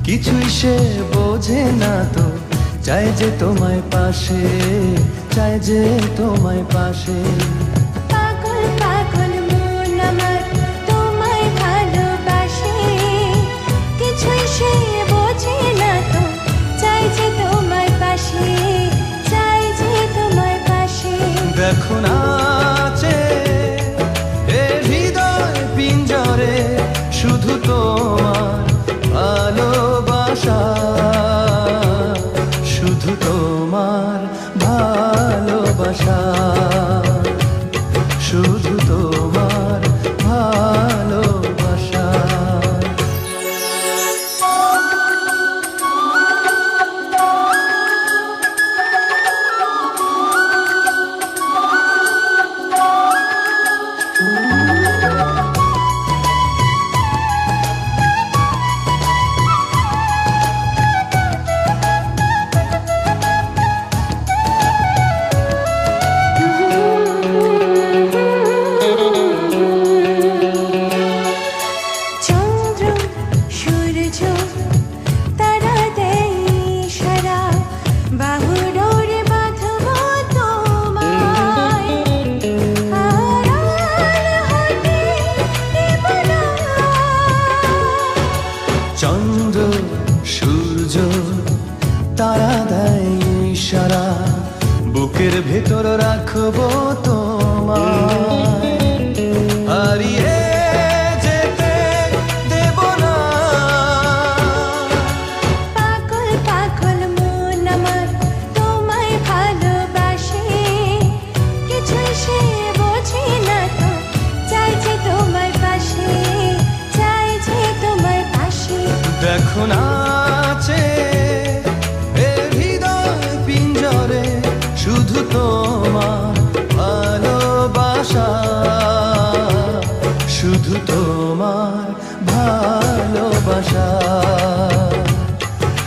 কিছুই সে বোঝে না তো, চাই যে তোমায় পাশে, চাই যে তোমায় পাশে। পাগল পাগল মন আমার তোমায় ভালোবাসে, কিছুই সে বোঝে না তো, চাই যে তোমায় পাশে, চাই যে তোমায় পাশে। দেখো নাচে এ হৃদয় পিঞ্জরে, শুধু তোমার ভালোবাসা, শুধু তোমার ভালোবাসা, শুধু তোমার ভালোবাসা। চন্দ্র সূর্য তারা দেয় ইশারা, বুকের ভেতর রাখবো তোমায়, হারিয়ে যেতে দেব না। পাগল পাগল মন আমার তোমায় ভালোবাসে, কিছুই সে বোঝে না তো, চাই যে তোমায় পাশে, চাই যে তোমায় পাশে। দেখো নাচে এ হৃদয় পিঞ্জরে, শুধু তোমার ভালোবাসা, শুধু তোমার ভালোবাসা,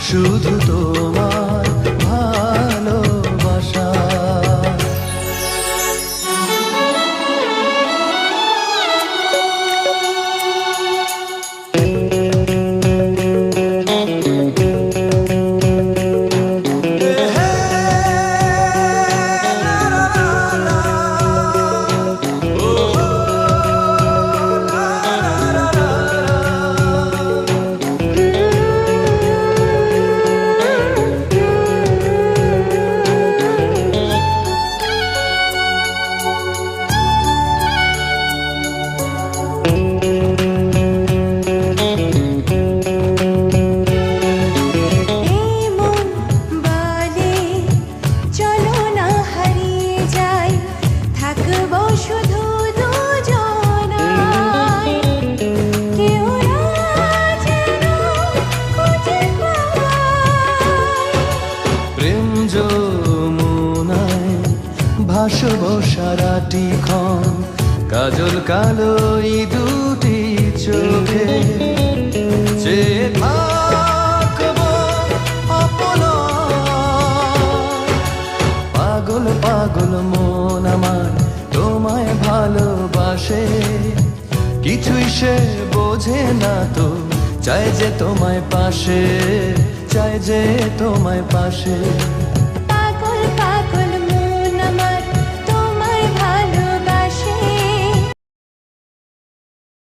শুধু তোমার ভালোবাসা। ভাসবো সারাটি ক্ষণ, কাজল কালো এই দুটি চোখে, যে থাকবো অপলক। পাগল পাগল মন আমার তোমায় ভালোবাসে, কিছুই সে বোঝে না তো, চাই যে তোমায় পাশে, চাই যে তোমায় পাশে।